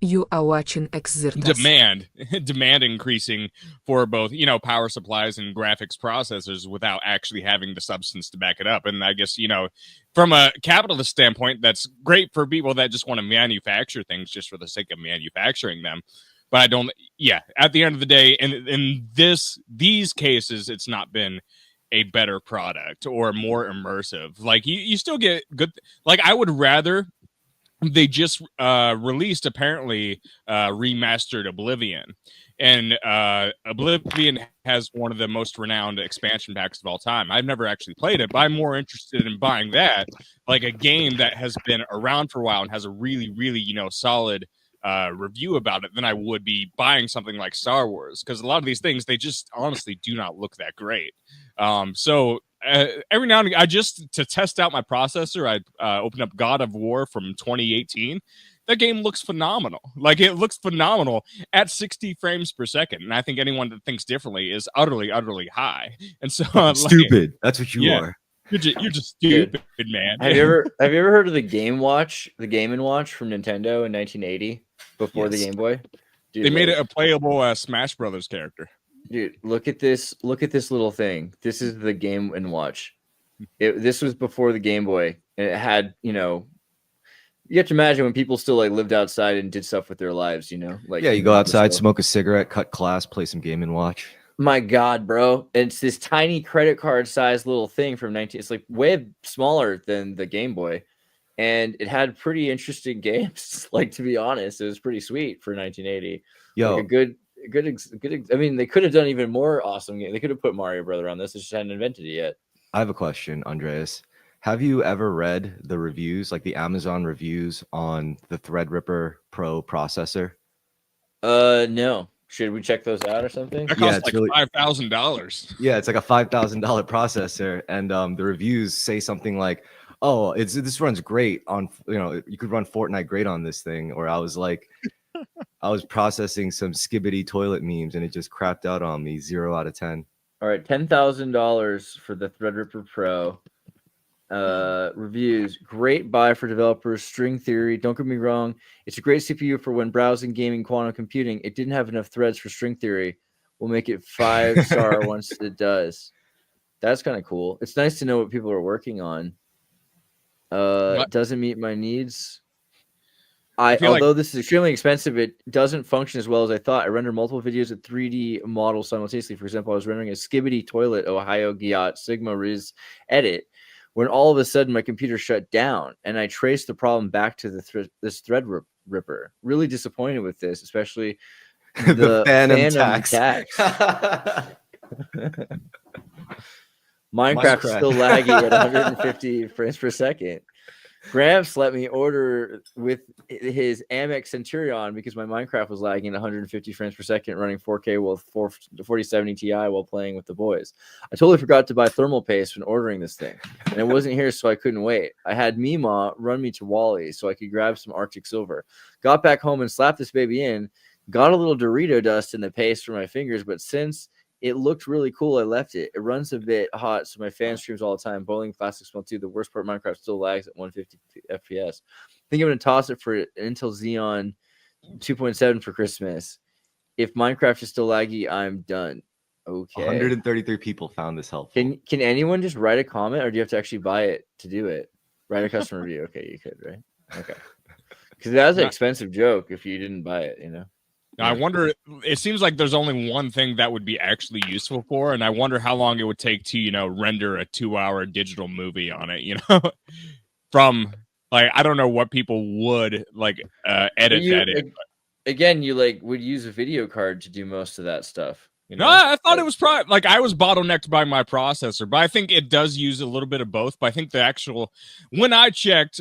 You are watching Xirtus. demand increasing for both, power supplies and graphics processors without actually having the substance to back it up. And I guess, from a capitalist standpoint, that's great for people that just want to manufacture things just for the sake of manufacturing them. But I don't, yeah, at the end of the day, in these cases, it's not been a better product or more immersive. Like you still get good, like I would rather they just released apparently remastered Oblivion, and Oblivion has one of the most renowned expansion packs of all time. I've never actually played it, but I'm more interested in buying that, like a game that has been around for a while and has a really, really solid review about it than I would be buying something like Star Wars, because a lot of these things they just honestly do not look that great. So every now and again, I just to test out my processor, I open up God of War from 2018. That game looks phenomenal. Like it looks phenomenal at 60 frames per second, and I think anyone that thinks differently is utterly, utterly high. And so, Fucking like, stupid. That's what you yeah, are. you're just Dude, stupid, man. have you ever heard of the Game and Watch from Nintendo in 1980 before the Yes. Game Boy? Dude, They made it a playable Smash Brothers character. dude, look at this little thing. This is the Game and Watch. This was before the Game Boy, and it had, you have to imagine when people still like lived outside and did stuff with their lives, like Yeah, you go outside, stuff. smoke a cigarette, cut class, play some game and watch. My God, bro. It's this tiny credit card sized little thing from 19. It's like way smaller than the Game Boy. And it had pretty interesting games. Like, to be honest, it was pretty sweet for 1980. Yo, Like a good. I mean, they could have done even more awesome game. They could have put Mario Brother on this. They just hadn't invented it yet. I have a question, Andreas. Have you ever read the reviews, like the Amazon reviews on the Threadripper Pro processor? No. Should we check those out or something? That Yeah, costs it's like really $5,000. yeah, it's like a $5,000 processor, and the reviews say something like, "Oh, this runs great on you could run Fortnite great on this thing." Or I was like, I was processing some skibbity toilet memes, and it just crapped out on me, 0 out of 10. All right, $10,000 for the Threadripper Pro. Reviews: great buy for developers. String theory, don't get me wrong, it's a great CPU for when browsing, gaming, quantum computing. It didn't have enough threads for string theory. We'll make it 5-star once it does. That's kind of cool. It's nice to know what people are working on. Doesn't meet my needs. Although this is extremely expensive, it doesn't function as well as I thought. I rendered multiple videos with 3D models simultaneously. For example, I was rendering a skibbity toilet Ohio Giat Sigma Riz edit when all of a sudden my computer shut down, and I traced the problem back to this thread ripper. Really disappointed with this, especially the Phantom tax. Minecraft is still laggy at 150 frames per second. Gramps let me order with his Amex Centurion because my Minecraft was lagging at 150 frames per second, running 4K with 4070 Ti while playing with the boys. I totally forgot to buy thermal paste when ordering this thing, and it wasn't here, so I couldn't wait. I had Mima run me to Wally so I could grab some Arctic Silver. Got back home and slapped this baby in. Got a little Dorito dust in the paste for my fingers, but since it looked really cool, I left it. It runs a bit hot, so my fan streams all the time. Bowling Classic Smell 2. The worst part, Minecraft still lags at 150 FPS. I think I'm going to toss it for Intel Xeon 2.7 for Christmas. If Minecraft is still laggy, I'm done. Okay. 133 people found this helpful. Can anyone just write a comment, or do you have to actually buy it to do it? Write a customer review. Okay, you could, right? Okay. Because that's an expensive joke if you didn't buy it, Now, I wonder, it seems like there's only one thing that would be actually useful for, and I wonder how long it would take to, render a 2-hour digital movie on it, from, like, I don't know what people would, like, edit that in. Again, you, would use a video card to do most of that stuff. No, I thought it was probably, like, I was bottlenecked by my processor, but I think it does use a little bit of both. But I think the actual, when I checked,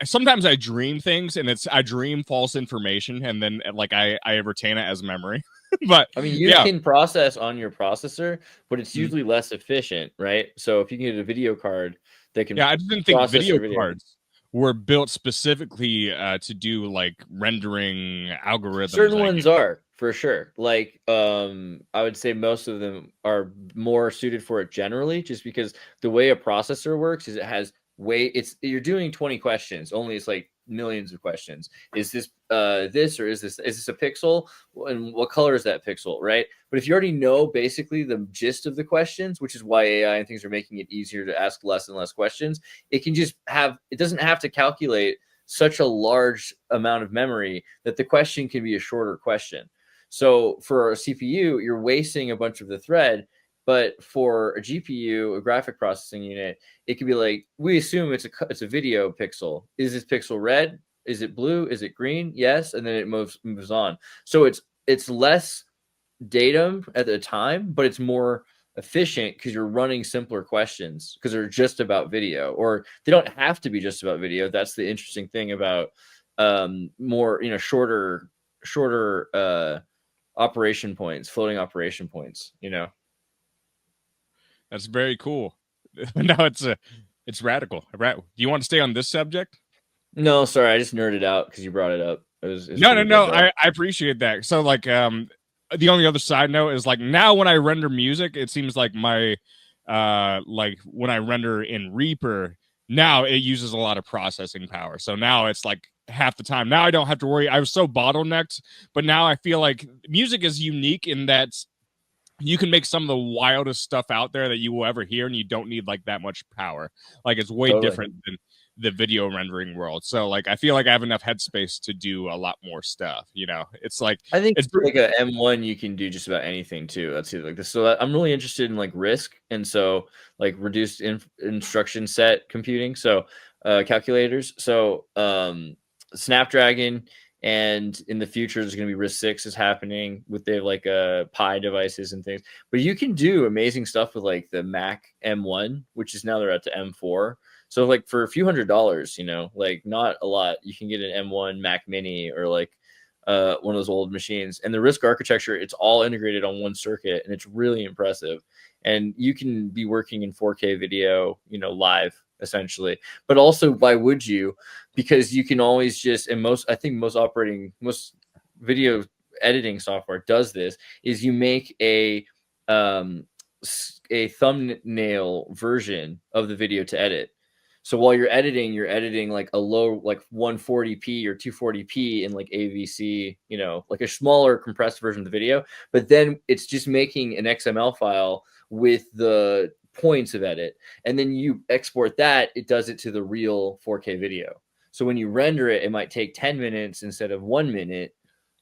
sometimes I dream things, and I dream false information, and then, like, I retain it as memory. But I mean, you can process on your processor, but it's usually less efficient, right? So if you can get a video card that can, I didn't think video cards were built specifically to do like rendering algorithms. Certain ones are, for sure. Like, I would say most of them are more suited for it generally, just because the way a processor works is it has you're doing 20 questions, only it's like millions of questions. Is this this, or is this a pixel? And what color is that pixel, right? But if you already know basically the gist of the questions, which is why AI and things are making it easier to ask less and less questions, it can just have, it doesn't have to calculate such a large amount of memory that the question can be a shorter question. So for a CPU, you're wasting a bunch of the thread. But for a GPU, a graphic processing unit, it could be like, we assume it's a video pixel. Is this pixel red? Is it blue? Is it green? Yes, and then it moves on. So it's less datum at the time, but it's more efficient because you're running simpler questions because they're just about video, or they don't have to be just about video. That's the interesting thing about more, shorter operation points, floating operation points, That's very cool. No, it's radical. Do you want to stay on this subject? No, sorry, I just nerded out because you brought it up. It's no. I appreciate that. So like, the only other side note is like, now when I render music, it seems like my like when I render in Reaper, now it uses a lot of processing power. So now it's like half the time. Now I don't have to worry. I was so bottlenecked, but now I feel like music is unique in that you can make some of the wildest stuff out there that you will ever hear, and you don't need like that much power. Like it's way different than the video rendering world. So like I feel like I have enough headspace to do a lot more stuff. It's like, I think it's like a M1 you can do just about anything too. That's either like this. So I'm really interested in like RISC, and so like reduced instruction set computing. So calculators. So Snapdragon. And in the future, there's going to be RISC-6 is happening with their like Pi devices and things. But you can do amazing stuff with like the Mac M1, which is now they're at the M4. So like for a few $100s, like not a lot, you can get an M1 Mac Mini or like one of those old machines. And the RISC architecture, it's all integrated on one circuit, and it's really impressive. And you can be working in 4K video, live essentially. But also, why would you? Because you can always just, and most video editing software does this, is you make a thumbnail version of the video to edit. So while you're editing like a low, like 140p or 240p in like AVC, like a smaller compressed version of the video. But then it's just making an XML file with the points of edit, and then you export that. It does it to the real 4K video. So when you render it, it might take 10 minutes instead of 1 minute,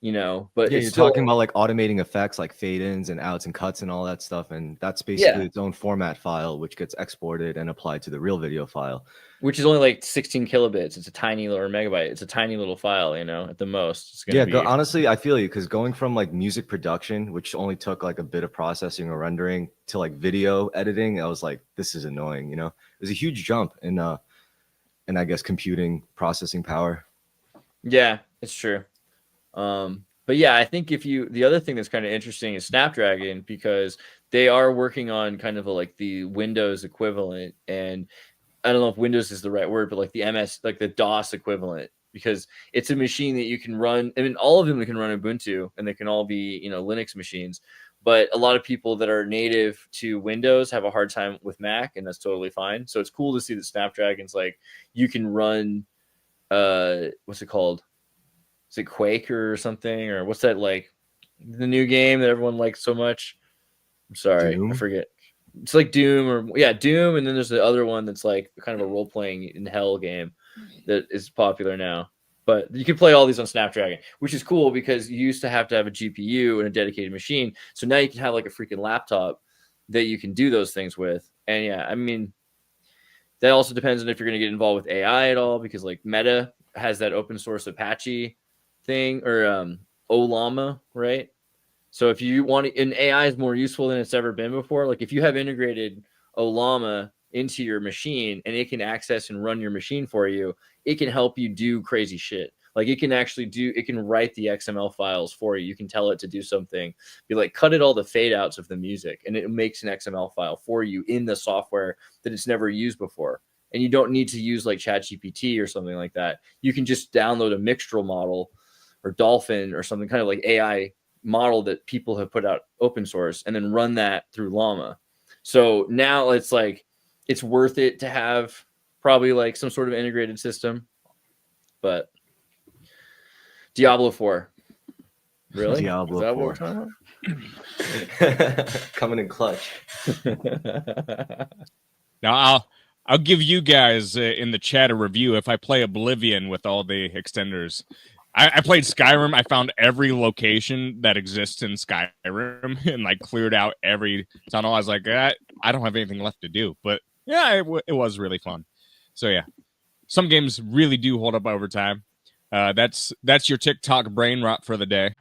but yeah, you're talking about like automating effects like fade-ins and outs and cuts and all that stuff. And that's basically its own format file, which gets exported and applied to the real video file. Which is only like 16 kilobits. It's a tiny little, or megabyte. It's a tiny little file, at the most. It's gonna be... honestly, I feel you, because going from like music production, which only took like a bit of processing or rendering, to like video editing, I was like, this is annoying, It was a huge jump in I guess computing processing power. Yeah, it's true. But yeah, I think the other thing that's kind of interesting is Snapdragon, because they are working on kind of like the Windows equivalent, and I don't know if Windows is the right word, but like the MS, like the DOS equivalent, because it's a machine that you can run. I mean, all of them can run Ubuntu, and they can all be, Linux machines. But a lot of people that are native to Windows have a hard time with Mac, and that's totally fine. So it's cool to see that Snapdragon's like, you can run, what's it called? Is it Quake or something? Or what's that, like the new game that everyone likes so much? I'm sorry, Doom? I forget. It's like Doom, Doom. And then there's the other one that's like kind of a role-playing in hell game that is popular now. But you can play all these on Snapdragon, which is cool because you used to have a GPU and a dedicated machine. So now you can have like a freaking laptop that you can do those things with. And yeah, I mean, that also depends on if you're going to get involved with AI at all, because like Meta has that open source Apache thing, or Ollama, right? So if you want to, and AI is more useful than it's ever been before. Like if you have integrated Ollama into your machine and it can access and run your machine for you, it can help you do crazy shit. Like it can write the XML files for you. You can tell it to do something. Be like, cut it all the fade outs of the music, and it makes an XML file for you in the software that it's never used before. And you don't need to use like ChatGPT or something like that. You can just download a Mixtral model or Dolphin or something, kind of like AI model that people have put out open source, and then run that through Llama. So now it's like, it's worth it to have probably like some sort of integrated system. but Diablo 4. Really? Diablo Is that 4. what we're talking Coming in clutch. about? Now I'll give you guys in the chat a review if I play Oblivion with all the extenders. I played Skyrim. I found every location that exists in Skyrim and like cleared out every tunnel. I was like, I don't have anything left to do. But yeah, it was really fun. So yeah, some games really do hold up over time. That's your TikTok brain rot for the day.